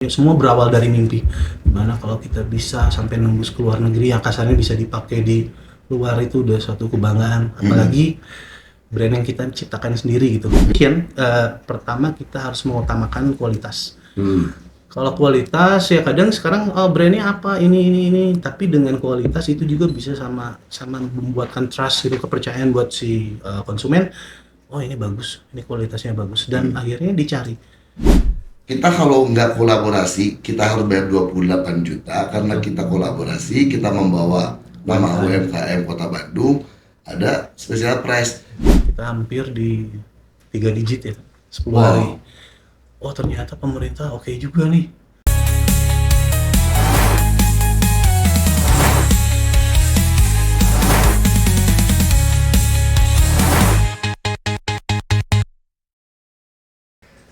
Ya, semua berawal dari mimpi. Dimana kalau kita bisa sampai nembus ke luar negeri yang kasarnya bisa dipakai di luar itu udah suatu kebanggaan. Apalagi brand yang kita ciptakan sendiri gitu. Mungkin pertama kita harus mengutamakan kualitas. Kalau kualitas ya kadang sekarang brandnya apa ini, tapi dengan kualitas itu juga bisa sama membuatkan trust gitu, kepercayaan buat si konsumen. Oh ini bagus, ini kualitasnya bagus dan akhirnya dicari. Kita kalau nggak kolaborasi, kita harus bayar 28 juta karena kita kolaborasi, kita membawa nama UMKM Kota Bandung, ada special price. Kita hampir di 3 digit ya, 10 Wow. hari. Oh ternyata pemerintah oke juga nih.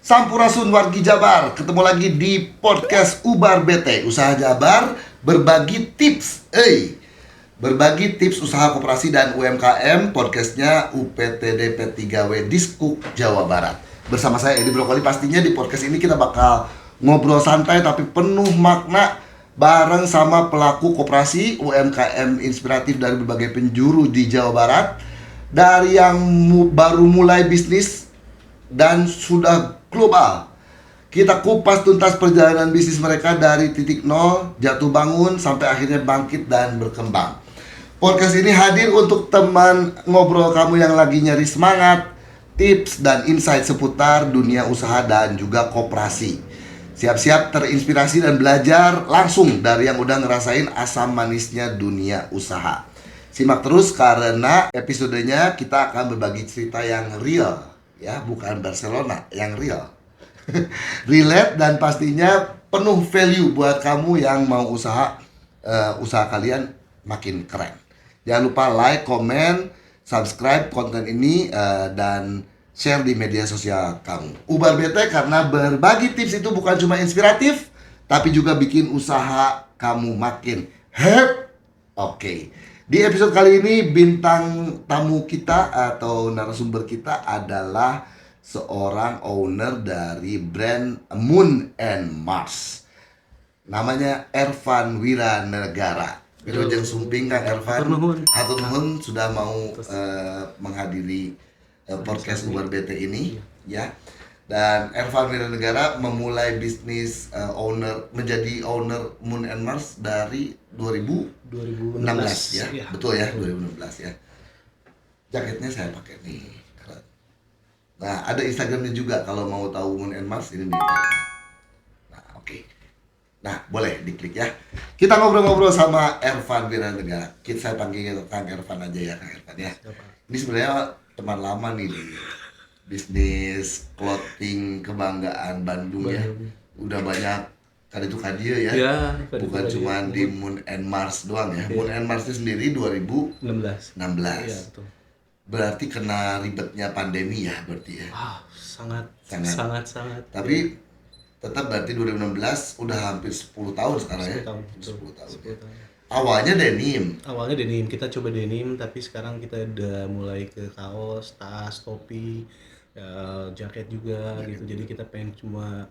Sampurasun wargi Jabar, ketemu lagi di podcast Ubar BT, Usaha Jabar berbagi tips. Berbagi tips usaha koperasi dan UMKM, podcastnya UPTD P3W Diskuk Jawa Barat. Bersama saya Edi Brokoli. Pastinya di podcast ini kita bakal ngobrol santai tapi penuh makna bareng sama pelaku koperasi UMKM inspiratif dari berbagai penjuru di Jawa Barat. Dari yang baru mulai bisnis dan sudah global. Kita kupas tuntas perjalanan bisnis mereka dari titik nol, jatuh bangun, sampai akhirnya bangkit dan berkembang. Podcast ini hadir untuk teman ngobrol kamu yang lagi nyari semangat, tips dan insight seputar dunia usaha dan juga koperasi. Siap-siap terinspirasi dan belajar langsung dari yang udah ngerasain asam manisnya dunia usaha. Simak terus karena episodenya kita akan berbagi cerita yang real. Ya, bukan Barcelona, yang real. Relate dan pastinya penuh value buat kamu yang mau usaha kalian makin keren. Jangan lupa like, comment, subscribe konten ini dan share di media sosial kamu. Ubar BT karena berbagi tips itu bukan cuma inspiratif, tapi juga bikin usaha kamu makin hype. Oke. Di episode kali ini bintang tamu kita atau narasumber kita adalah seorang owner dari brand Moon and Mars. Namanya Ervan Wiranegara. Wilujeng Sumping Kang Ervan. Hatur nuhun sudah mau menghadiri podcast Ubar BT ini ya. Dan Ervan Wiranegara memulai bisnis menjadi owner Moon and Mars dari 2016 ya. Ya. Betul ya, 2016 ya. Jaketnya saya pakai nih. Keren. Nah, ada Instagramnya juga kalau mau tahu Moon and Mars ini di Instagram. Nah, oke. Nah, boleh diklik ya. Kita ngobrol-ngobrol sama Ervan Wiranegara. Saya panggil Kang Ervan aja ya, Kang Ervan ya. Ini sebenarnya teman lama nih di bisnis clothing kebanggaan Bandung ya. Udah banyak kali itu kadia ya. Bukan cuma di Moon and Mars doang ya. Moon and Mars itu sendiri 2016. Iya, betul. Berarti kena ribetnya pandemi ya berarti ya. Sangat. Tapi tetap berarti 2016 udah hampir 10 tahun sekarang ya. 10 tahun, betul. 10 tahun. 10 tahun. Awalnya denim. Awalnya denim, kita coba denim, tapi sekarang kita udah mulai ke kaos, tas, topi, jaket juga gitu. Jadi kita pengen cuma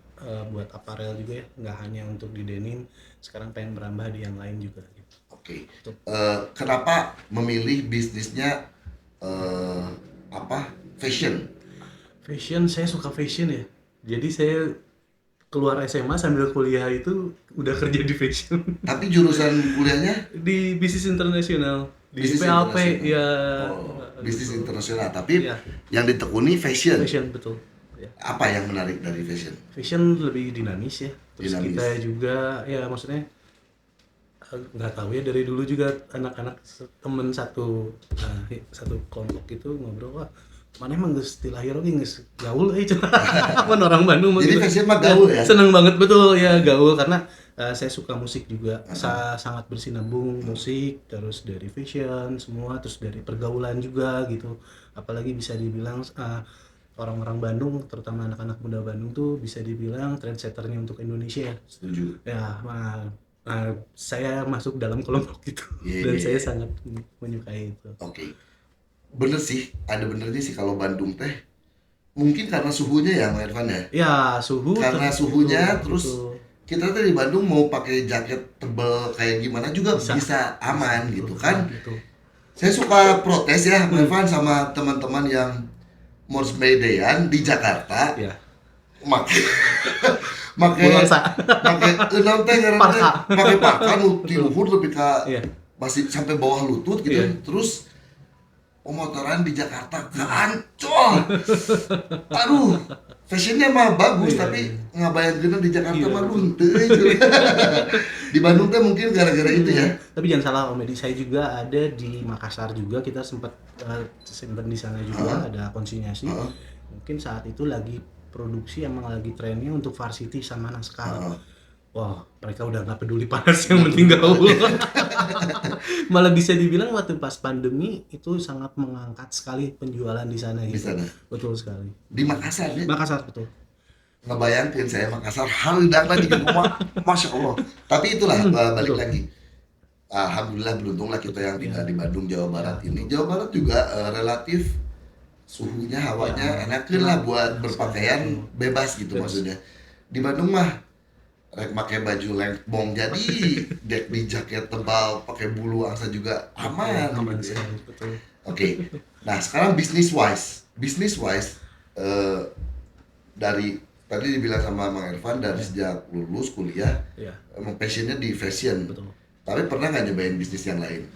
buat aparel juga ya, nggak hanya untuk di denim. Sekarang pengen merambah di yang lain juga gitu. Oke. Kenapa memilih bisnisnya fashion? Fashion, saya suka fashion ya. Jadi saya keluar SMA sambil kuliah itu udah kerja di fashion. Tapi jurusan kuliahnya Di bisnis internasional, di bisnis PLP internasional. ya. Bisnis internasional, tapi Iya. yang ditekuni fashion. Fashion betul. Ya. Apa yang menarik dari fashion? Fashion lebih dinamis ya. Terus Dinamis. kita juga ya maksudnya nggak tahu ya, dari dulu juga anak-anak temen satu kelompok itu ngobrol, wah mana emang geus ti lahir oge geus gaul cuman orang Bandung mah Jadi gitu. fashion mah gaul ya? Seneng banget betul ya gaul karena saya suka musik juga. Sangat bersinambung musik, terus dari fashion semua, terus dari pergaulan juga gitu. Apalagi bisa dibilang orang-orang Bandung, terutama anak-anak muda Bandung tuh bisa dibilang trendsetternya untuk Indonesia. Setuju. Ya, saya masuk dalam kelompok itu dan saya sangat menyukai itu. Oke. Bener sih, ada benernya sih kalau Bandung teh mungkin karena suhunya ya, Mas Irfan ya. Ya, suhu Karena terus suhunya itu, terus betul. kita tuh di Bandung mau pakai jaket tebel kayak gimana juga bisa aman gitu kan. Gitu. Saya suka protes ya, Evan, sama teman-teman yang Mors Medean di Jakarta. Ya. Make make Bulansa. make eunam teh ngaran teh Parka. make parka nu ti luhur lebih ka Iya. masih sampai bawah lutut gitu. Iya. Terus pemotoran di Jakarta keancol. Aduh, fashionnya mah bagus Iya, tapi ngabayangkeun di Jakarta Iya, mah betul. lunteuy. Di Bandung teh mungkin gara-gara itu ya. Tapi jangan salah Om Edi, saya juga ada di Makassar juga, kita sempat simpen di sana juga, ada konsinyasi. Mungkin saat itu lagi produksi, emang lagi trennya untuk varsity sama naskah. Wah, mereka udah nggak peduli panas, yang penting gaul. Malah bisa dibilang waktu pas pandemi itu sangat mengangkat sekali penjualan di sana. Di Gitu. sana. Betul sekali. Di Makassar ya. Makassar betul. Ngebayangkeun saya Makassar hareudangna di rumah. Masya Allah. Tapi itulah balik betul. lagi. Alhamdulillah beruntunglah kita yang tinggal di Bandung, Jawa Barat ini. Jawa Barat juga relatif suhunya, hawanya enakeun lah buat berpakaian bebas gitu maksudnya. Di Bandung mah rek pakai baju lengkbong jadi dek di jaket tebal pakai bulu angsa juga aman Aman gitu ya. sekali, betul. Oke. Nah, sekarang business wise dari tadi dibilang sama Mang Irfan dari sejak lulus kuliah Iya, emang passionnya di fashion. betul. Tapi pernah nggak nyobain bisnis yang lain?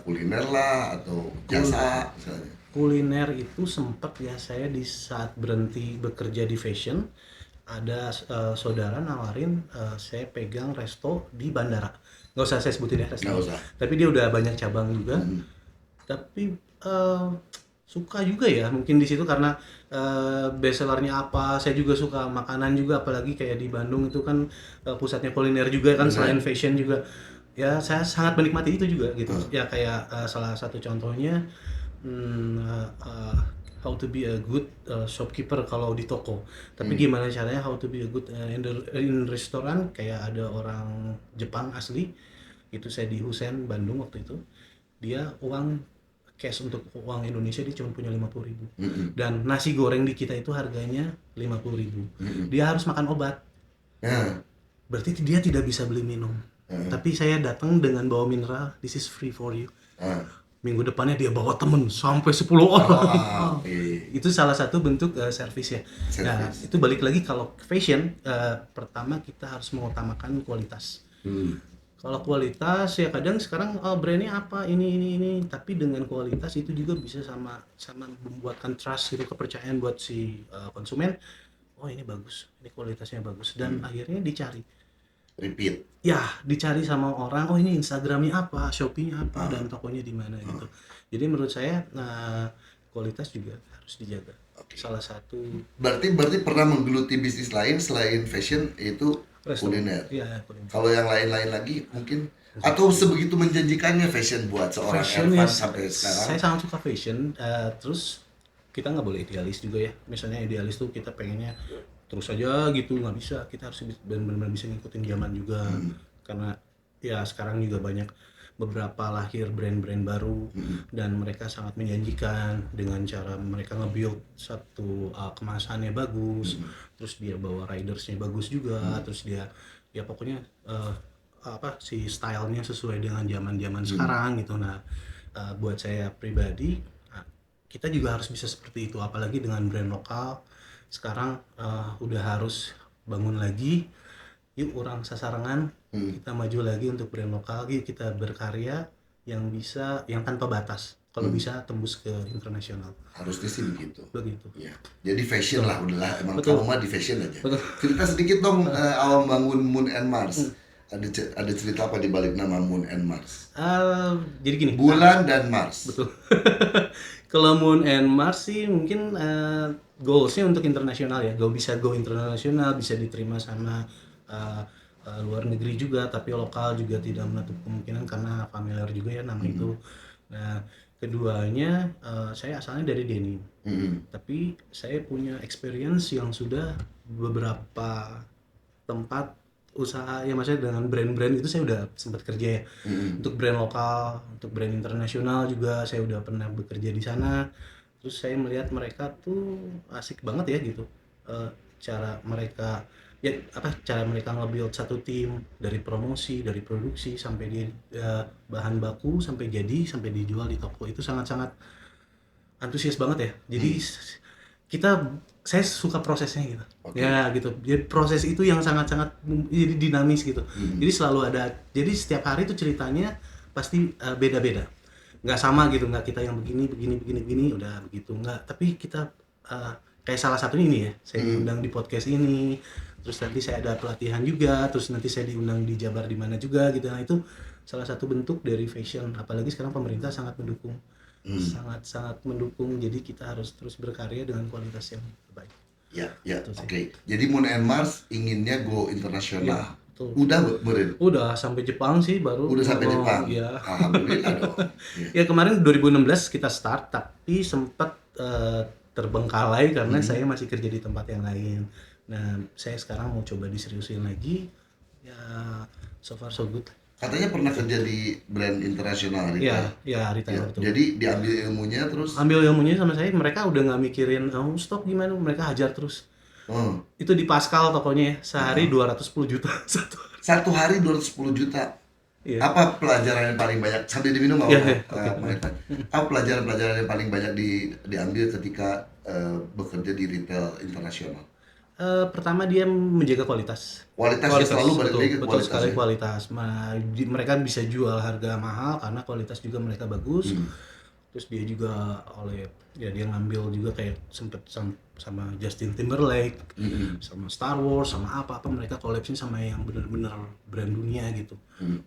Kuliner lah atau jasa misalnya? Kuliner itu sempat ya, saya di saat berhenti bekerja di fashion ada saudara nawarin saya pegang resto di bandara. Nggak usah saya sebutin ya resto. Nggak usah. Tapi dia udah banyak cabang juga. Tapi suka juga ya mungkin di situ karena best sellernya apa. Saya juga suka makanan juga, apalagi kayak di Bandung itu kan pusatnya kuliner juga kan, selain fashion juga. Ya saya sangat menikmati itu juga gitu. Ya kayak salah satu contohnya how to be a good shopkeeper kalau di toko. Tapi gimana caranya how to be a good in restoran, kayak ada orang Jepang asli. Itu saya di Husen Bandung waktu itu. Dia uang cash untuk uang Indonesia dia cuma punya 50.000. Dan nasi goreng di kita itu harganya 50.000. Dia harus makan obat. Nah, Berarti dia tidak bisa beli minum. Tapi saya datang dengan bawa mineral, this is free for you. Minggu depannya dia bawa temen sampai 10 orang. oke. Itu salah satu bentuk servis ya. Nah, Service. itu balik lagi kalau fashion, pertama kita harus mengutamakan kualitas. Kalau kualitas ya kadang sekarang brandnya apa ini, tapi dengan kualitas itu juga bisa sama membuatkan trust gitu, kepercayaan buat si konsumen. Oh ini bagus, ini kualitasnya bagus, dan akhirnya dicari. Repeat. Ya, dicari sama orang, oh ini Instagramnya apa, Shopee-nya apa, dan tokonya di mana gitu. Jadi menurut saya kualitas juga harus dijaga. Salah satu Berarti pernah menggeluti bisnis lain selain fashion yaitu restoran. kuliner. Iya, kuliner. Kalau yang lain-lain lagi mungkin atau sebegitu menjanjikannya fashion buat seorang Fashion Irfan ya, sampai sekarang. saya sangat suka fashion. Terus kita nggak boleh idealis juga ya. Misalnya idealis tuh kita pengennya terus aja gitu, nggak bisa. Kita harus benar-benar bisa ngikutin zaman juga. Karena ya sekarang juga banyak beberapa lahir brand-brand baru dan mereka sangat menjanjikan dengan cara mereka nge-build satu kemasannya bagus, terus dia bawa ridersnya bagus juga, terus dia ya pokoknya si stylenya sesuai dengan zaman sekarang gitu. Nah buat saya pribadi kita juga harus bisa seperti itu, apalagi dengan brand lokal sekarang udah harus bangun lagi. Yuk orang sasarangan, kita maju lagi untuk brand lokal, yuk kita berkarya yang bisa, yang tanpa batas, kalau bisa tembus ke internasional. Harusnya sih begitu. Begitu. Ya. Jadi fashion lah udahlah, emang Betul. kamu mah di fashion aja. Betul. Cerita sedikit dong awal bangun Moon and Mars. Ada cerita apa di balik nama Moon and Mars? Jadi gini. Bulan dan Mars. Betul. Kalau Moon and Mars sih mungkin goalsnya untuk internasional ya, bisa go internasional, bisa diterima sama luar negeri juga, tapi lokal juga tidak menutup kemungkinan karena familiar juga ya nama itu. Nah, keduanya saya asalnya dari denim, tapi saya punya experience yang sudah beberapa tempat usaha ya, maksudnya dengan brand-brand itu saya udah sempat kerja ya. Untuk brand lokal, untuk brand internasional juga saya udah pernah bekerja di sana. Terus saya melihat mereka tuh asik banget ya gitu, cara mereka ya cara mereka nge-build satu tim dari promosi, dari produksi sampai di bahan baku sampai jadi sampai dijual di toko itu sangat-sangat antusias banget ya. Jadi saya suka prosesnya gitu. Oke. Ya gitu. Jadi proses itu yang sangat-sangat jadi dinamis gitu. Jadi selalu ada. Jadi setiap hari itu ceritanya pasti beda-beda. Nggak sama gitu, nggak kita yang begini udah begitu, nggak. Tapi kita kayak salah satunya ini ya, saya diundang di podcast ini, terus nanti saya ada pelatihan juga, terus nanti saya diundang di Jabar di mana juga gitu. Nah itu salah satu bentuk dari fashion, apalagi sekarang pemerintah sangat mendukung, sangat mendukung, jadi kita harus terus berkarya dengan kualitas yang terbaik. Ya, Itu sih. oke. Jadi Moon and Mars inginnya go internasional. betul. Udah, Beren? Udah sampai Jepang sih baru. Udah sampai Jepang? Ya. Alhamdulillah dong. Ya kemarin 2016 kita start, tapi sempat terbengkalai karena saya masih kerja di tempat yang lain. Nah, saya sekarang mau coba diseriusin lagi. Ya, so far so good. Katanya pernah kerja di brand internasional Ya, retail. ya retail betul. Jadi diambil ilmunya terus. Ambil ilmunya sama saya, mereka udah nggak mikirin, oh stok gimana, mereka hajar terus. Hmm. Itu di Pascal tokonya ya, sehari 210 juta satu hari. Satu hari 210 juta. Iya. Apa pelajaran yang paling banyak sambil diminum mau? Iya, iya. Apa pelajaran-pelajaran yang paling banyak diambil ketika bekerja di retail internasional? Pertama dia menjaga kualitas. Kualitasnya selalu balik betul, lagi ke betul kualitas sekali ya? kualitas. Mereka bisa jual harga mahal karena kualitas juga mereka bagus. Terus dia juga dia ngambil juga kayak sempet sama Justin Timberlake, sama Star Wars, sama apa mereka kolabsin sama yang benar-benar brand dunia gitu.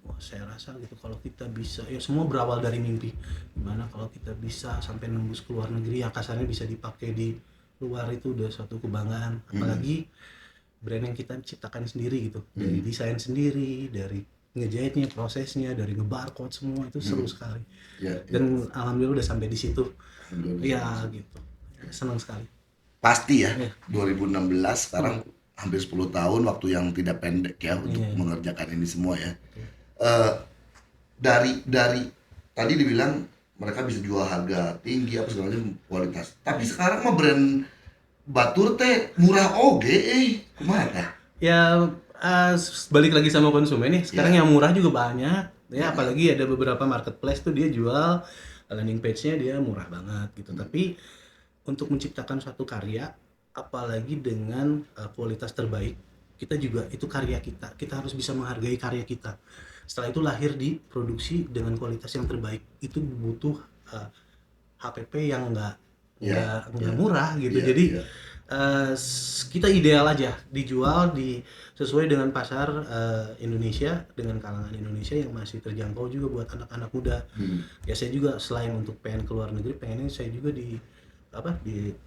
Wah, saya rasa gitu kalau kita bisa, ya semua berawal dari mimpi. Gimana kalau kita bisa sampai nembus ke luar negeri yang kasarnya bisa dipakai di luar, itu udah suatu kebanggaan. Apalagi brand yang kita ciptakan sendiri gitu, dari desain sendiri, dari ngejahitnya, prosesnya, dari ngebarcode semua itu seru sekali. Ya, Dan alhamdulillah udah sampai di situ. Alhamdulillah. Ya gitu. Senang sekali. Pasti ya, Iya. 2016 sekarang hampir 10 tahun, waktu yang tidak pendek ya untuk mengerjakan ini semua ya. Dari tadi dibilang mereka bisa jual harga tinggi apa segala macam kualitas. Tapi sekarang mah brand batur teh murah oge kumaha? Ya balik lagi sama konsumen nih. Sekarang yang murah juga banyak. Ya apalagi ada beberapa marketplace tuh dia jual landing page-nya dia murah banget gitu. Tapi untuk menciptakan suatu karya, apalagi dengan kualitas terbaik, kita juga itu karya kita harus bisa menghargai karya kita. Setelah itu lahir di produksi dengan kualitas yang terbaik. Itu butuh HPP yang nggak murah gitu. Jadi kita ideal aja dijual sesuai dengan pasar Indonesia, dengan kalangan Indonesia yang masih terjangkau juga buat anak-anak muda. Ya saya juga selain untuk pengen keluar negeri, pengennya saya juga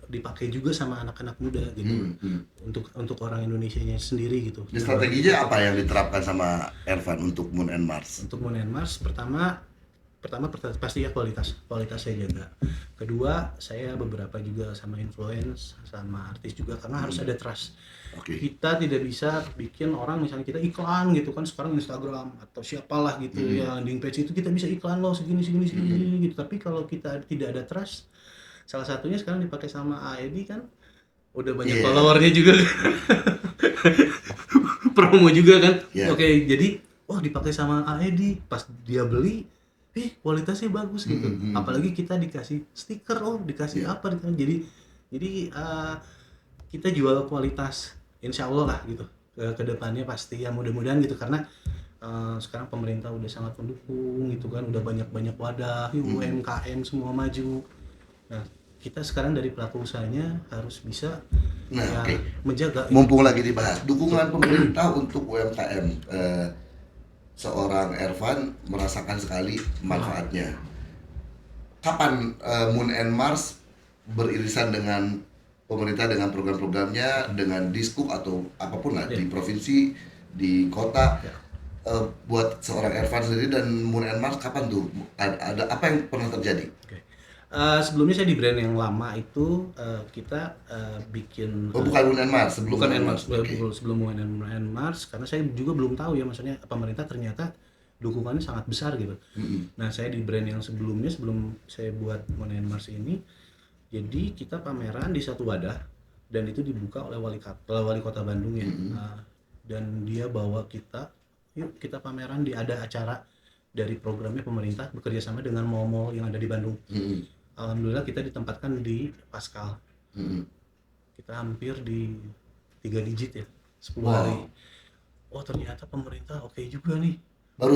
dipakai juga sama anak-anak muda gitu. Untuk orang Indonesianya sendiri gitu. Ini strateginya apa yang diterapkan sama Ervan untuk Moon and Mars? Untuk Moon and Mars pertama pasti ya kualitas saya jaga. Kedua, saya beberapa juga sama influence, sama artis juga, karena harus ada trust. Kita tidak bisa bikin orang, misalnya kita iklan gitu kan, sekarang Instagram atau siapalah gitu ya, landing page itu kita bisa iklan loh segini gitu. Tapi kalau kita tidak ada trust, salah satunya sekarang dipakai sama AED kan, udah banyak followernya juga. Promo juga kan. Oke, jadi dipakai sama AED, pas dia beli kualitasnya bagus gitu. Apalagi kita dikasih stiker, dikasih apa gitu. Jadi kita jual kualitas, insya Allah lah gitu. Ke depannya pasti ya, mudah-mudahan gitu, karena sekarang pemerintah udah sangat mendukung gitu kan, udah banyak wadah, UMKM semua maju. Nah, kita sekarang dari pelaku usahanya harus bisa menjaga. Mumpung lagi dibahas dukungan pemerintah untuk UMKM, seorang Ervan merasakan sekali manfaatnya. Kapan Moon and Mars beririsan dengan pemerintah, dengan program-programnya, dengan Diskup atau apapun lah di provinsi, di kota, buat seorang Ervan sendiri dan Moon and Mars kapan tuh? Ada apa yang pernah terjadi? Sebelumnya saya di brand yang lama itu kita bikin bukan Moon and Mars, sebelum Moon and Mars, karena saya juga belum tahu ya, maksudnya pemerintah ternyata dukungannya sangat besar gitu. Nah, saya di brand yang sebelum saya buat Moon and Mars ini, jadi kita pameran di satu wadah dan itu dibuka oleh wali kota Bandung ya. Nah, dan dia bawa kita, yuk kita pameran, ada acara dari programnya pemerintah bekerja sama dengan mall-mall yang ada di Bandung. Alhamdulillah kita ditempatkan di Pascal. Kita hampir di 3 digit ya, 10 hari. Oh ternyata pemerintah oke juga nih. Baru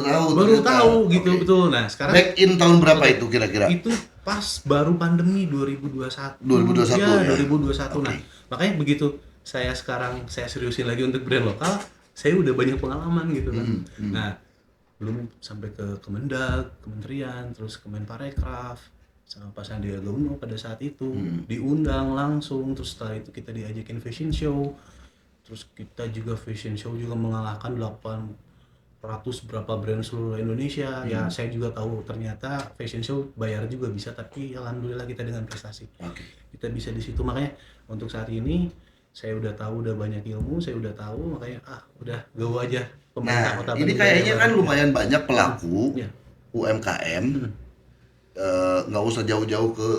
tahu gitu. Okay. Betul. Nah sekarang back in tahun berapa itu kira-kira? Itu pas baru pandemi 2021. 2021 ya. 2021. Nah makanya begitu saya seriusin lagi untuk brand lokal, saya udah banyak pengalaman gitu kan. Nah belum sampai ke Kemendag, Kementerian, terus Kemenparekraf sama Pak Sandiaga Uno pada saat itu diundang langsung, terus setelah itu kita diajakin fashion show, terus kita juga fashion show juga mengalahkan 800 berapa brand seluruh Indonesia. Ya saya juga tahu ternyata fashion show bayar juga bisa, tapi alhamdulillah kita dengan prestasi kita bisa di situ. Makanya untuk saat ini saya udah tahu, udah banyak ilmu, saya udah tahu, makanya udah go aja pemerintah Kota Bandung. Ini kayaknya kan lumayan banyak pelaku UMKM, nggak usah jauh-jauh ke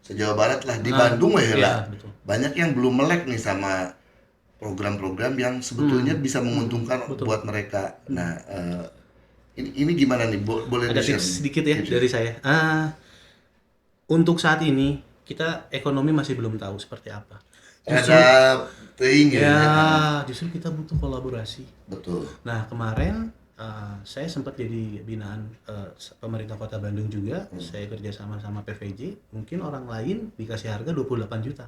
se-Jawa Barat lah, di Bandung ya, banyak yang belum melek nih sama program-program yang sebetulnya bisa menguntungkan buat mereka. Nah, ini gimana nih? Boleh ada tips sedikit ya dari saya. Untuk saat ini kita ekonomi masih belum tahu seperti apa. Justru, justru kita butuh kolaborasi. Betul. Nah kemarin saya sempat jadi binaan pemerintah Kota Bandung juga. Saya kerja sama PVJ. Mungkin orang lain dikasih harga 28 juta.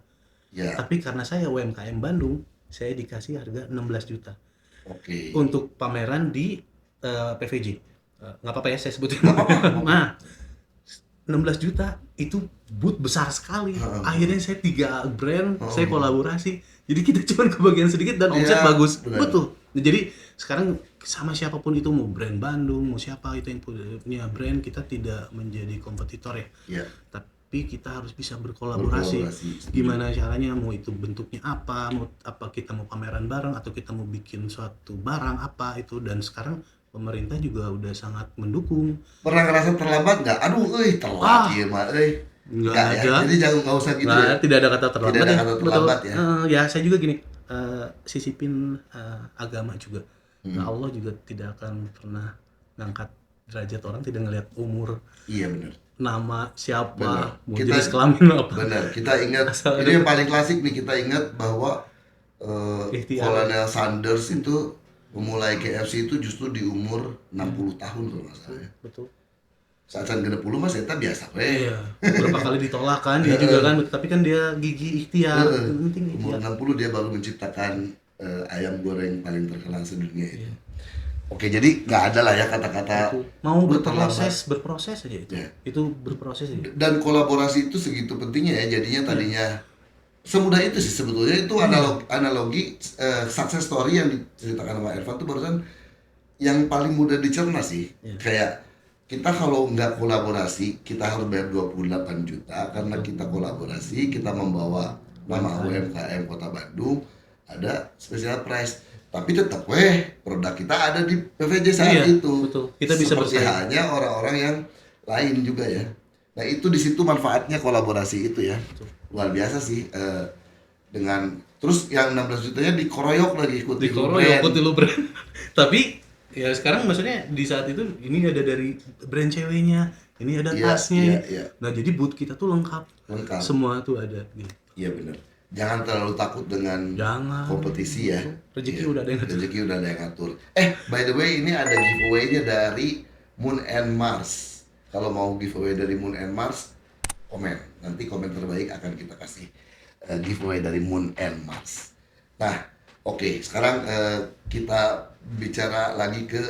Tapi karena saya UMKM Bandung, saya dikasih harga 16 juta. Untuk pameran di PVJ. Nggak apa-apa ya saya sebutin. Nah 16 juta itu booth besar sekali. Akhirnya saya 3 brand, saya kolaborasi. Jadi kita cuma kebagian sedikit dan omset bagus. Betul. Jadi sekarang sama siapapun itu, mau brand Bandung, mau siapa itu yang punya brand, kita tidak menjadi kompetitor ya. Tapi kita harus bisa berkolaborasi. Gimana caranya, mau itu bentuknya apa, kita mau pameran bareng atau kita mau bikin suatu barang apa itu. Dan sekarang pemerintah juga udah sangat mendukung. Pernah ngerasa terlambat nggak? Aduh, telat ya mah, nggak ada. Ya. Jadi jangan nggak usah gitu. Tidak ada kata terlambat. Tidak ada kata terlambat ya. Ya saya juga gini, sisipin agama juga. Nah, Allah juga tidak akan pernah ngangkat derajat orang tidak ngelihat umur. Iya benar. Nama siapa, mau jenis kelamin apa. Benar. Kita ingat ini yang paling klasik nih, kita ingat bahwa Colonel Sanders itu memulai KFC itu justru di umur 60 tahun kalau nggak salah ya. Betul. Saat genep 10 mas eta biasa weh. Iya. Berapa kali ditolak kan dia juga kan, tapi kan dia gigi ikhtiar. Penting umur 60 dia baru menciptakan ayam goreng paling terkenal sedunia itu. Oke, jadi nggak ada lah ya kata-kata mau berproses aja itu. Itu berproses aja. Dan kolaborasi itu segitu pentingnya ya, jadinya tadinya semudah itu sih sebetulnya. Itu analogi success story yang diceritakan sama Ervan tuh barusan yang paling mudah dicerna sih. Kayak kita kalau nggak kolaborasi, kita harus bayar 28 juta karena kita kolaborasi, kita membawa nama UMKM Kota Bandung, ada special price. Tapi tetap produk kita ada di PVJ saat itu. Betul. Kita bisa seperti halnya orang-orang yang lain juga ya. Nah itu di situ manfaatnya kolaborasi itu ya. Luar biasa sih. Dengan terus yang 16 jutanya dikoroyok lagi ikuti lu brand. Tapi ya sekarang maksudnya di saat itu ini ada dari brand ceweknya, ini ada tasnya. Nah jadi booth kita tuh lengkap. Semua tuh ada gitu. Iya benar. Jangan terlalu takut dengan kompetisi ya. Rezeki udah ada yang ngatur. By the way ini ada giveaway-nya dari Moon and Mars. Kalau mau giveaway dari Moon and Mars, komen. Nanti komen terbaik akan kita kasih giveaway dari Moon and Mars. Nah, oke, sekarang kita bicara lagi ke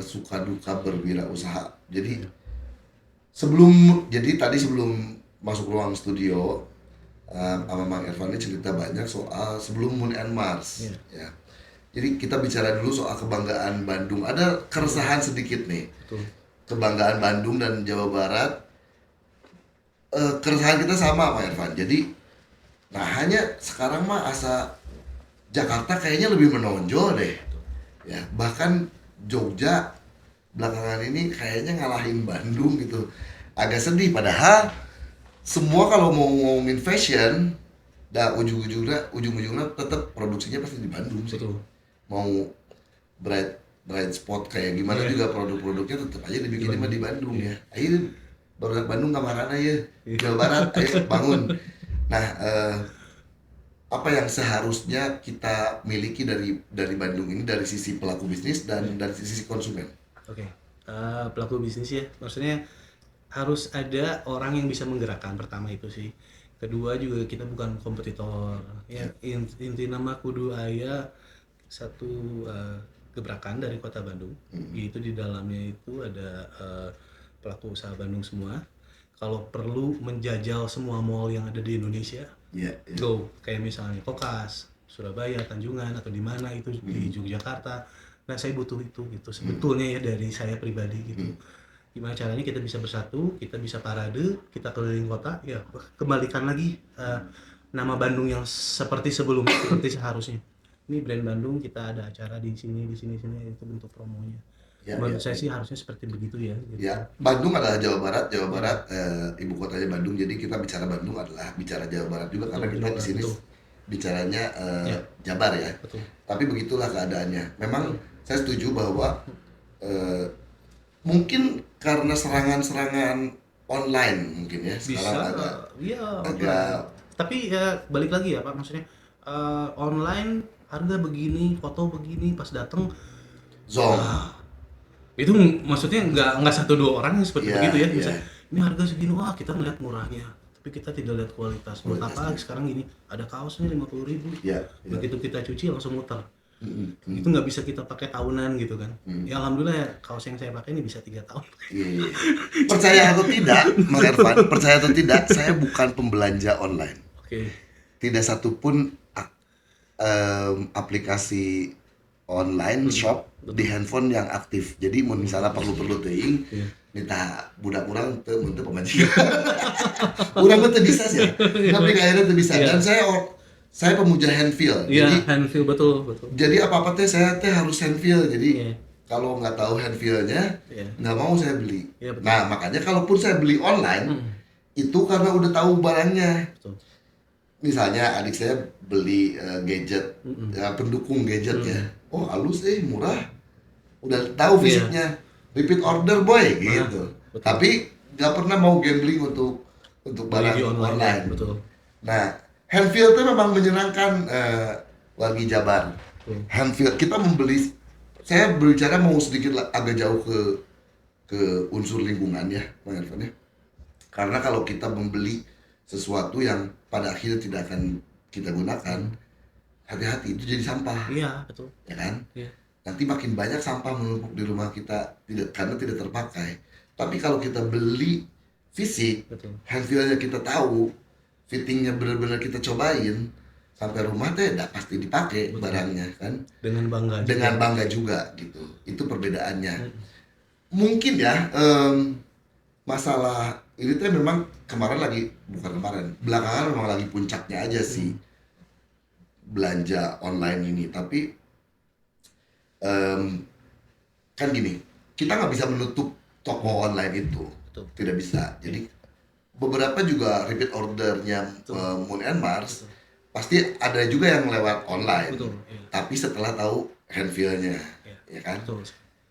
suka duka berwirausaha. Jadi sebelum masuk ruang studio, sama Mang Ervan ini cerita banyak soal sebelum Moon and Mars. Ya. Jadi kita bicara dulu soal kebanggaan Bandung. Ada keresahan sedikit nih. Betul. Kebanggaan Bandung dan Jawa Barat. Keresahan kita sama Mang Ervan. Jadi, hanya sekarang mah asa Jakarta kayaknya lebih menonjol deh. Ya, bahkan Jogja belakangan ini kayaknya ngalahin Bandung gitu. Agak sedih padahal semua kalau mau ngomongin fashion Dan ujung-ujungnya tetap produksinya pasti di Bandung sih. Betul. Mau bright spot kayak gimana juga produk-produknya tetap aja dibikinnya mah di Bandung ya. Ayo baru Bandung kamarana ya. Jawa Barat ayo bangun. Nah, apa yang seharusnya kita miliki dari Bandung ini dari sisi pelaku bisnis dan dari sisi konsumen? Oke. Pelaku bisnis ya, maksudnya harus ada orang yang bisa menggerakkan, pertama itu sih. Kedua juga kita bukan kompetitor ya, inti nama kudu aya satu gebrakan dari kota Bandung. Itu di dalamnya itu ada pelaku usaha Bandung semua. Kalau perlu menjajal semua mall yang ada di Indonesia, go. Kayak misalnya Kokas, Surabaya, Tanjungan, atau di mana itu di Yogyakarta. Nah, saya butuh itu gitu sebetulnya ya dari saya pribadi gitu. Gimana caranya kita bisa bersatu, kita bisa parade, kita keliling kota, ya kembalikan lagi nama Bandung yang seperti sebelumnya, seperti seharusnya. Ini brand Bandung, kita ada acara di sini, itu bentuk promonya. Menurut saya sih harusnya seperti begitu ya. Gitu. Ya, Bandung adalah Jawa Barat, ibu kotanya Bandung. Jadi kita bicara Bandung adalah bicara Jawa Barat juga karena kita di sini bicaranya Jabar ya. Betul. Tapi begitulah keadaannya. Memang saya setuju bahwa mungkin karena serangan-serangan online mungkin ya sekarang agak tapi ya balik lagi ya Pak, maksudnya online harga begini, foto begini, pas datang zong. Itu maksudnya nggak satu dua orang yang seperti begitu ya. Misalnya ini harga segini, wah kita melihat murahnya, tapi kita tidak lihat kualitas. Buat apa sekarang gini ada kaosnya 50.000, begitu kita cuci langsung muter. Itu nggak bisa kita pakai tahunan gitu kan. Ya alhamdulillah ya, kaos yang saya pakai ini bisa 3 tahun. Percaya atau tidak, Mang Ervan, percaya atau tidak, saya bukan pembelanja online. Tidak satupun aplikasi online shop di handphone yang aktif. Jadi misalnya perlu teuing minta budak urang teu mun teu pemajikan. Urang teh bisa sih. Tapi akhirnya teu bisa. Dan saya pemuja hand feel. Iya, hand feel betul. Jadi apa-apa teh saya harus hand feel. Jadi kalau nggak tahu hand feel-nya, nggak mau saya beli. Nah, makanya kalaupun saya beli online, itu karena udah tahu barangnya. Betul. Misalnya adik saya beli gadget, pendukung gadget ya. Oh halus murah. Udah tahu fisiknya. Repeat order boy gitu. Tapi nggak pernah mau gambling untuk barang online. Betul. Nah, hand feel itu memang menyenangkan wargi Jabar. Hand feel kita membeli, saya berbicara mau sedikit agak jauh ke unsur lingkungan ya, Bang Ervan ya. Karena kalau kita membeli sesuatu yang pada akhirnya tidak akan kita gunakan, hati-hati itu jadi sampah. Iya, betul. Ya kan? Iya. Nanti makin banyak sampah menumpuk di rumah kita karena tidak terpakai. Tapi kalau kita beli fisik, hand feel-nya kita tahu, fittingnya benar-benar kita cobain, sampai rumah teh pasti dipakai barangnya kan. Dengan bangga juga gitu. Itu perbedaannya. Mungkin ya masalah ini tuh memang belakangan memang lagi puncaknya aja sih belanja online ini. Tapi kan gini, kita nggak bisa menutup toko online itu. Tidak bisa. Jadi beberapa juga repeat ordernya Moon and Mars pasti ada juga yang lewat online. Tapi setelah tahu hand feel-nya, ya kan?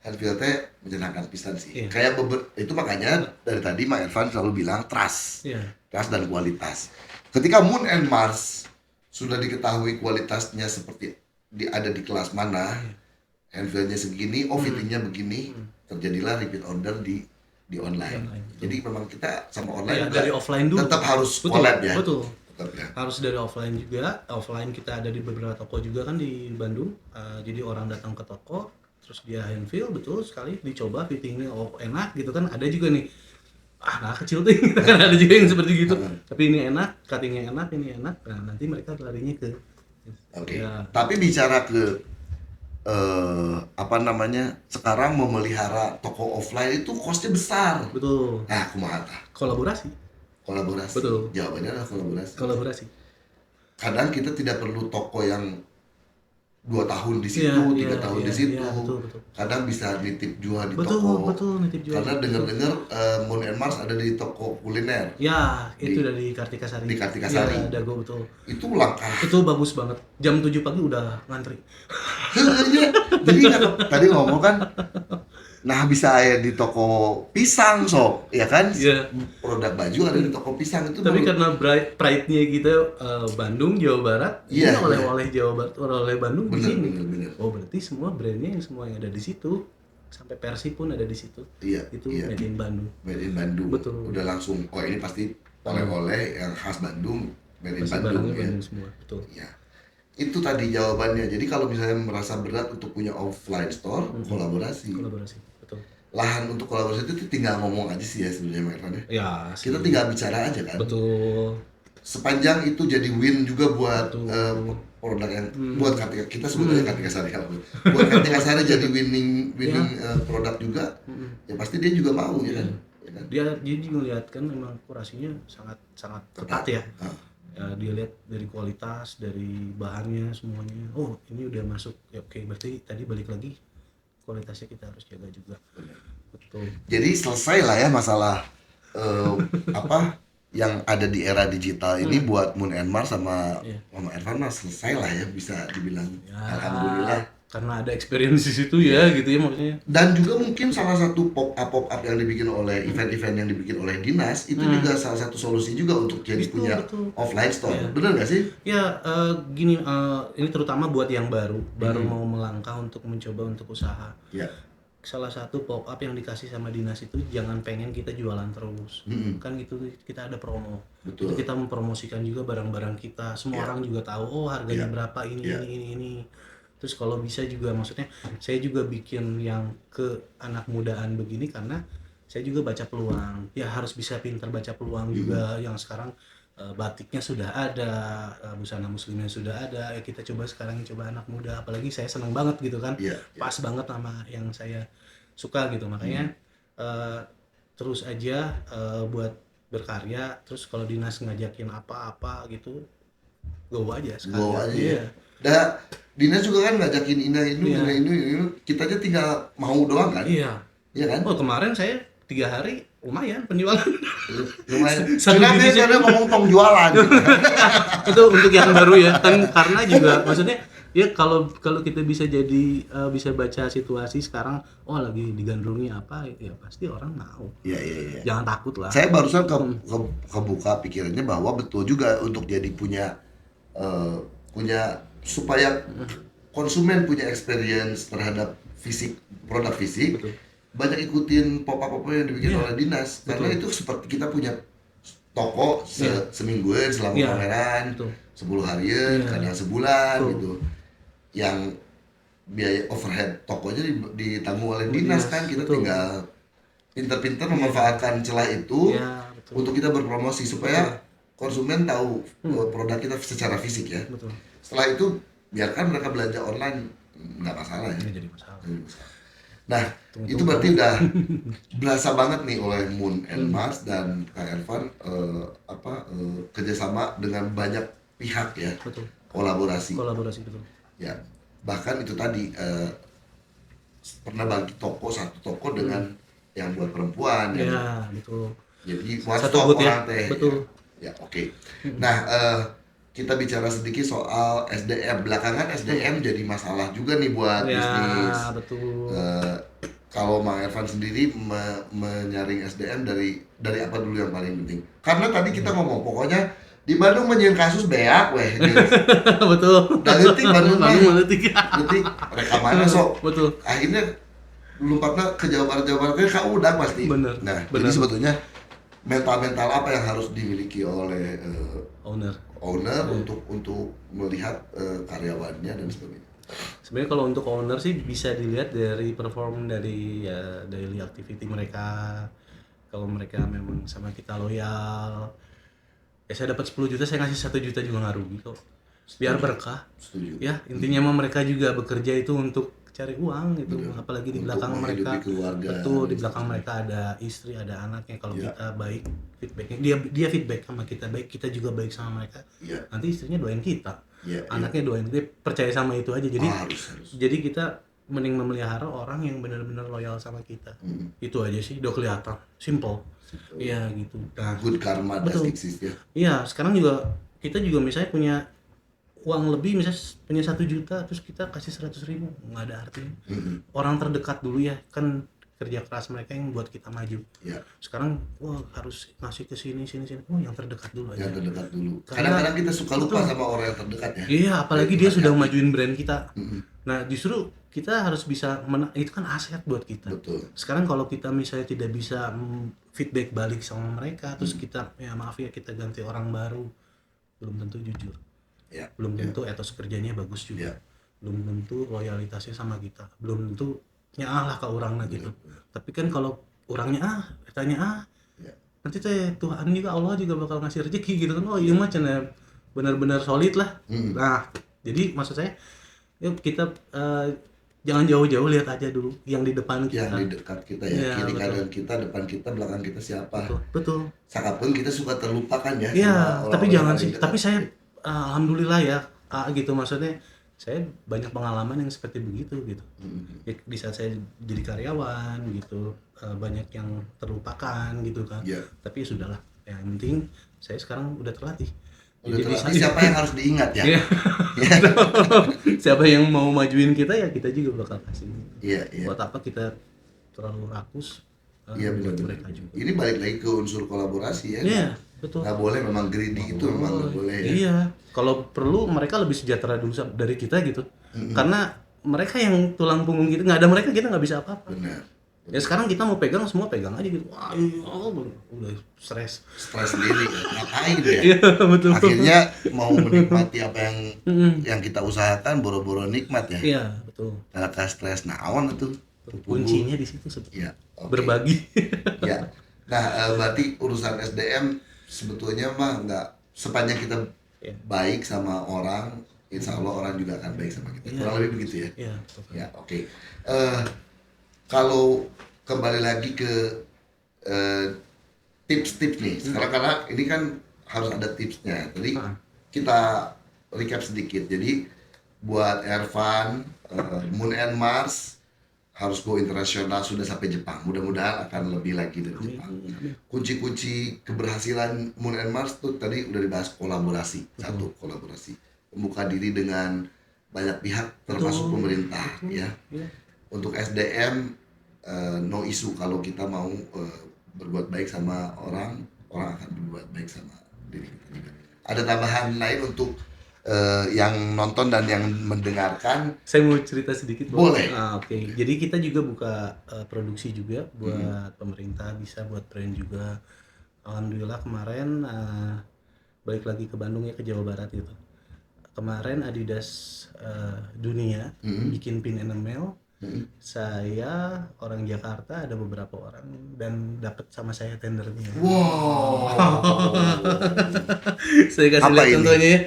Hand feel-nya menyenangkan pisan sih. Kayak itu makanya dari tadi Mang Ervan selalu bilang trust. Trust dan kualitas. Ketika Moon and Mars sudah diketahui kualitasnya seperti ada di kelas mana, hand feel-nya segini, fitting-nya begini, terjadilah repeat order di online. Jadi memang kita sama online dari offline dulu tetap harus collab ya. Betul. Harus dari offline juga. Offline kita ada di beberapa toko juga kan di Bandung. Jadi orang datang ke toko, terus dia hand feel, betul sekali, dicoba fittingnya enak gitu kan. Ada juga nih, nah kecil tuh kan ada juga yang seperti gitu. Tapi ini enak, cuttingnya enak, ini enak. Nah nanti mereka larinya ke. Tapi bicara ke sekarang memelihara toko offline itu costnya besar. Betul. Nah, kumaha tah? Kolaborasi. Jawabannya adalah kolaborasi. Kadang kita tidak perlu toko yang 2 tahun di situ, Iya, 3 tahun iya, di situ. iya, betul. Kadang bisa nitip jual di Betul, toko. betul, nitip jual. Karena dengar-dengar Moon and Mars ada di toko kuliner Ya, itu Di- dari Kartika Sari. di Kartika Sari. Iya, Dago, betul. itu langkah. Itu bagus banget. Jam 7 pagi udah ngantri. Iya. Jadi tadi ngomong kan, nah bisa ya di toko pisang sok, ya kan? Iya. Produk baju ada di toko pisang itu. Tapi menurut- karena pride-nya kita Bandung, Jawa Barat, Iya, ini oleh-oleh Jawa Barat, oleh Bandung di bener, sini. bener. Oh, berarti semua brandnya yang semua yang ada di situ, sampai Persi pun ada di situ. Iya, Itu iya. made in Bandung. Made in Bandung. Betul. Udah langsung, oh ini pasti oleh-oleh yang khas Bandung, made in Pasti Bandung barangnya ya. Bandung semua, betul. Iya. Itu tadi jawabannya. Jadi kalau misalnya merasa berat untuk punya offline store, kolaborasi. Kolaborasi, betul. Lahan untuk kolaborasi itu tinggal ngomong aja sih ya sebenarnya Mbak Irfan ya. Ya, Kita tinggal bicara aja kan. betul. Sepanjang itu jadi win juga buat Betul. produk yang buat Kartika, kita sebetulnya Kartika Sari apa? Buat Kartika Sari jadi winning produk juga. Ya pasti dia juga mau ya kan. Ya kan? Dia juga lihat kan memang kurasinya sangat sangat ketat ya. Ya, dia lihat dari kualitas, dari bahannya semuanya. Oh, ini udah masuk. Ya, oke, berarti tadi balik lagi kualitasnya kita harus jaga juga. Betul. Jadi selesai lah ya masalah apa yang ada di era digital ini buat Moon and Mars sama Mama Irfan mas selesai lah ya, bisa dibilang Ya, alhamdulillah. karena ada experience di situ ya, gitu ya maksudnya. Dan juga mungkin salah satu pop up yang dibikin oleh event-event yang dibikin oleh dinas itu juga salah satu solusi juga untuk jadi Betul, punya betul. offline store. Bener nggak sih? Ya, gini, ini terutama buat yang baru mau melangkah untuk mencoba untuk usaha. Ya. Salah satu pop up yang dikasih sama dinas itu jangan pengen kita jualan terus. Kan gitu, kita ada promo. Betul. Itu kita mempromosikan juga barang-barang kita. Semua orang juga tahu, oh harganya berapa, ini. Terus kalau bisa juga, maksudnya saya juga bikin yang ke anak mudaan begini karena saya juga baca peluang. Ya harus bisa pintar baca peluang juga. Yang sekarang batiknya sudah ada, busana muslimnya sudah ada. Ya kita coba sekarang coba anak muda. Apalagi saya senang banget gitu kan. Pas banget sama yang saya suka gitu. Makanya terus aja buat berkarya. Terus kalau dinas ngajakin apa-apa gitu, go aja sekali. Go aja. Iya. Dah, dinas juga kan ngajakin ini, kita aja tinggal mau doang kan? Iya. Iya kan? Oh kemarin saya 3 hari lumayan penjualan. Lumayan. Satu Kenapa divisi. karena ngomong tong jualan? Itu untuk yang baru ya kan, karena juga maksudnya ya kalau kita bisa jadi bisa baca situasi sekarang, oh lagi digandrungi apa ya pasti orang mau. Iya. Jangan takut lah. Saya barusan kebuka pikirannya bahwa betul juga untuk jadi punya supaya konsumen punya experience terhadap produk fisik. Betul. Banyak ikutin pop-up yang dibikin oleh dinas. Karena itu seperti kita punya toko semingguan selama pameran, Betul. 10 harian, kadang sebulan gitu. Yang biaya overhead tokonya ditanggung oleh dinas kan, kita tinggal pintar-pintar memanfaatkan celah itu untuk kita berpromosi supaya konsumen tahu produk kita secara fisik ya. Betul. Setelah itu biarkan mereka belanja online, nggak masalah ya. Ini jadi masalah. Nah, itu berarti udah berasa banget nih oleh Moon and Mars dan Kak Irfan kerjasama dengan banyak pihak ya. Betul. Kolaborasi. Betul. Ya, bahkan itu tadi pernah bagi satu toko dengan yang buat perempuan ya. Ya, betul. Jadi one Satu stop booth ya. orang teh. Betul. Ya, oke. Nah, kita bicara sedikit soal SDM. Belakangan SDM jadi masalah juga nih buat bisnis. Ya, betul. Kalau Mang Irfan sendiri menyaring SDM dari apa dulu yang paling penting? Karena tadi kita ngomong pokoknya di Bandung menyeun kasus beak weh. Betul. Dan detik Bandung detik. detik rekamannya sok. Betul. Akhirnya lompatnya ke Jawa Barat kan udah pasti. Bener. Nah, Bener. jadi sebetulnya mental apa yang harus dimiliki oleh Owner. untuk melihat karyawannya dan sebagainya. Sebenarnya kalau untuk owner sih bisa dilihat dari perform dari ya daily activity mereka. Kalau mereka memang sama kita loyal, ya saya dapat 10 juta, saya ngasih 1 juta juga nggak rugi kok. Biar berkah. Setuju. Ya, intinya mah mereka juga bekerja itu untuk cari uang gitu. Apalagi di Untuk belakang mereka. menghidupi keluarga. Betul, di belakang mereka ada istri, ada anaknya. Kalau kita baik, feedbacknya dia feedback sama kita baik, kita juga baik sama mereka. Iya. Nanti istrinya doain kita. Iya, Anaknya doain, dia percaya sama itu aja. Jadi harus. jadi kita mending memelihara orang yang benar-benar loyal sama kita. Itu aja sih, udah kelihatan, simple. Iya gitu. Nah, Good karma does betul. exist ya. Iya, sekarang juga kita juga misalnya punya uang lebih, misalnya punya 1 juta, terus kita kasih 100.000, nggak ada artinya. Orang terdekat dulu ya, kan kerja keras mereka yang buat kita maju. Ya, Sekarang harus ngasih ke sini, yang terdekat dulu aja. yang terdekat dulu. Karena- Kadang-kadang kita suka lupa Betul. sama orang yang terdekat ya. Iya, apalagi dia Hati-hati. sudah majuin brand kita. Nah, justru kita harus bisa itu kan aset buat kita. Betul. Sekarang kalau kita misalnya tidak bisa feedback balik sama mereka, terus kita ya maaf ya kita ganti orang baru, belum tentu jujur. Ya. Belum tentu etos kerjanya bagus juga. Ya. Belum tentu loyalitasnya sama kita. Belum tentu nyaah lah ke orangnya gitu. Tapi kan kalau orangnya katanya Ya. nanti Tuhan juga, Allah juga bakal ngasih rezeki gitu kan. Oh iya mah cenah benar-benar solid lah. Nah, jadi maksud saya yuk kita jangan jauh-jauh, lihat aja dulu yang di depan kita. Yang di dekat kita ya, Iya, kiri betul. kanan kita, depan kita, belakang kita siapa. Betul. Sakapun kita suka terlupakan ya. Iya, sama tapi orang-orang jangan yang sih. dekat. Tapi saya alhamdulillah ya, gitu maksudnya. Saya banyak pengalaman yang seperti begitu gitu. Ya, di saat saya jadi karyawan gitu, banyak yang terlupakan gitu kan. Iya. Tapi ya sudahlah. Yang penting saya sekarang udah terlatih. Udah Jadi terlatih siapa yang harus diingat ya? Iya. Siapa yang mau majuin kita ya kita juga bakal kasih. Iya. Buat apa kita terlalu rakus? Iya buat benar. mereka juga. Ini balik lagi ke unsur kolaborasi ya. Iya, betul. Nggak boleh memang greedy itu memang nggak boleh ya. Iya, kalau perlu mereka lebih sejahtera dulu dari kita gitu. Karena mereka yang tulang punggung kita, nggak ada mereka kita nggak bisa apa-apa. Benar. Ya sekarang kita mau pegang semua pegang aja gitu. Wah, udah stres. Stres sendiri ya. Ngapain ya? Iya, betul. Akhirnya mau menikmati apa yang kita usahakan boro-boro nikmat ya. Iya, betul. Karena stres naon itu. Kuncinya di situ sebetulnya. Ya. Oke. Berbagi. Ya. Nah, berarti urusan SDM sebetulnya mah nggak sepanjang kita Iya. baik sama orang, insya Allah orang juga akan baik sama kita. Iya. Kurang lebih begitu ya. Iya, betul. Ya, oke. Kalau kembali lagi ke tips-tips nih. Sekarang karena ini kan harus ada tipsnya. Tadi kita recap sedikit. Jadi buat Ervan, Moon and Mars harus go internasional, sudah sampai Jepang. Mudah-mudahan akan lebih lagi dari Jepang. Kunci-kunci keberhasilan Moon and Mars tuh tadi udah dibahas kolaborasi. Satu, kolaborasi. Membuka diri dengan banyak pihak termasuk pemerintah ya. Iya. Untuk SDM no issue kalau kita mau berbuat baik sama orang akan berbuat baik sama diri kita juga. Ada tambahan lain untuk yang nonton dan yang mendengarkan? Saya mau cerita sedikit. Boleh. Oke. Jadi kita juga buka produksi juga buat pemerintah, bisa buat brand juga. Alhamdulillah kemarin balik lagi ke Bandung ya, ke Jawa Barat gitu. Kemarin Adidas dunia bikin pin enamel. Saya orang Jakarta, ada beberapa orang dan dapat sama saya tendernya. Wow. Saya kasih Apa lihat ini? contohnya ya.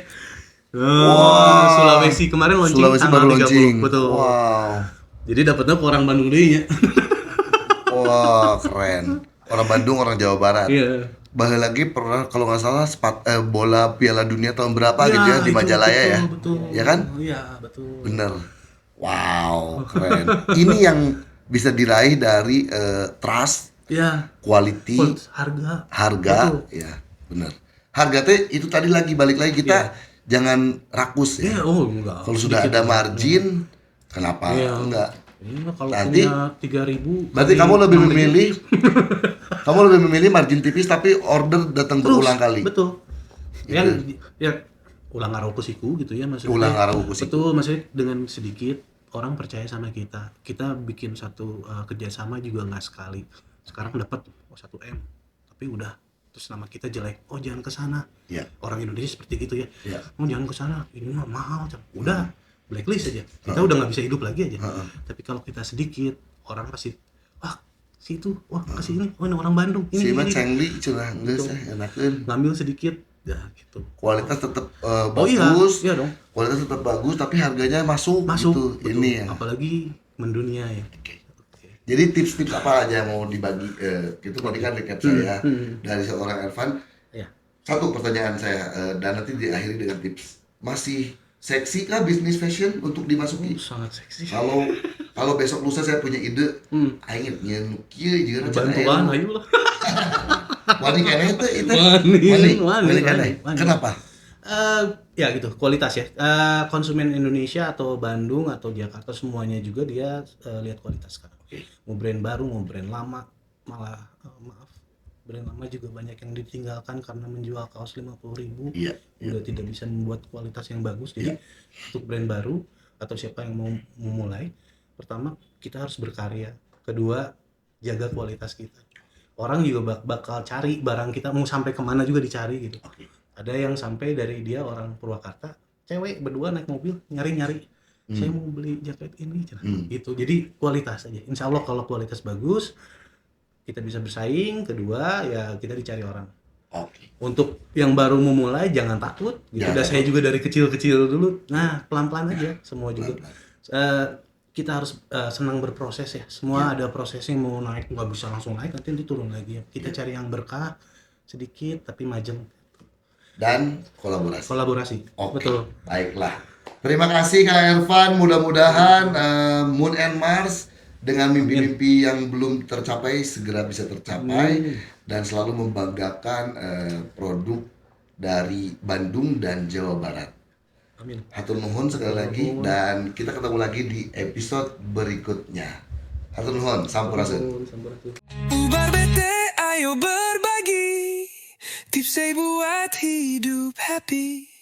Wah. Sulawesi kemarin launching Sulawesi tanggal baru 30. launching. Betul. Wow. Jadi dapatnya ke orang Bandung deh ya. Wah, keren. Orang Bandung, orang Jawa Barat. Iya. Bahkan lagi pernah kalau nggak salah bola Piala Dunia tahun berapa gitu ya di itu Majalaya ya. Betul. Ya kan? Iya, betul. Bener. Wow, keren. Ini yang bisa diraih dari trust, Iya. quality, Harga. Betul. ya bener. Harga teh itu tadi lagi balik lagi kita jangan rakus ya. Iya, enggak. Kalau sudah ada margin, kenapa enggak? Iya, kalau Nanti- punya 3.000. Berarti kamu lebih memilih kamu lebih memilih margin tipis tapi order datang berulang kali. Betul. Ya ulang ngaruh kusiku gitu ya maksudnya. Ulang ngaruh kusiku. Betul, maksudnya dengan sedikit orang percaya sama kita. Kita bikin satu kerjasama juga nggak sekali. Sekarang dapat 1M, tapi udah terus nama kita jelek. Oh jangan ke sana. Ya. Orang Indonesia seperti gitu ya. Ya. Oh jangan ke sana. Ini mah mahal. Udah blacklist aja. Kita udah nggak bisa hidup lagi aja. Tapi kalau kita sedikit, orang pasti situ, ke sini. Oh ini orang Bandung. Si mah Ini. cengli cenah geus enakeun. Ngambil sedikit. Ya gitu. Kualitas tetap Oh bagus. iya dong. Kualitas tetap bagus tapi harganya masuk gitu. Betul. Ini ya. Apalagi mendunia ya. Oke. Jadi tips-tips apa aja yang mau dibagi? Itu tadi kan recap saya dari seorang Ervan. Ya. Satu pertanyaan saya dan nanti diakhiri dengan tips. Masih seksi kah bisnis fashion untuk dimasuki? Sangat seksi. Kalau besok lusa saya punya ide, aing nyen kieu jeung Bantuan, ayo lah. Wani keneh itu. Wani Keneh. Kenapa? Ya gitu, kualitas ya. Konsumen Indonesia atau Bandung atau Jakarta semuanya juga dia lihat kualitas sekarang. Mau brand baru, mau brand lama, malah brand lama juga banyak yang ditinggalkan karena menjual kaos 50.000. Iya. Udah tidak bisa membuat kualitas yang bagus. Jadi untuk brand baru atau siapa yang mau memulai, pertama kita harus berkarya. Kedua, jaga kualitas kita. Orang juga bakal cari barang kita, mau sampai kemana juga dicari gitu. Ada yang sampai dari dia orang Purwakarta, cewek berdua naik mobil nyari-nyari, saya mau beli jaket ini, gitu. Jadi kualitas aja. Insya Allah kalau kualitas bagus, kita bisa bersaing. Kedua ya kita dicari orang. Untuk yang baru memulai jangan takut. Gitu. Udah saya juga dari kecil-kecil dulu. Nah pelan-pelan aja semua juga. Kita harus senang berproses ya. Semua ada prosesnya, mau naik nggak bisa langsung naik, nanti turun lagi. Kita cari yang berkah sedikit tapi majeng. Dan kolaborasi. Betul. Baiklah. Terima kasih Kang Ervan. Mudah-mudahan Moon and Mars dengan mimpi-mimpi yang belum tercapai segera bisa tercapai dan selalu membanggakan produk dari Bandung dan Jawa Barat. Amin. Hatur nuhun sekali lagi dan kita ketemu lagi di episode berikutnya. Hatur nuhun, sampurasun. Ubar bete, ayo berbagi tips buat hidup happy.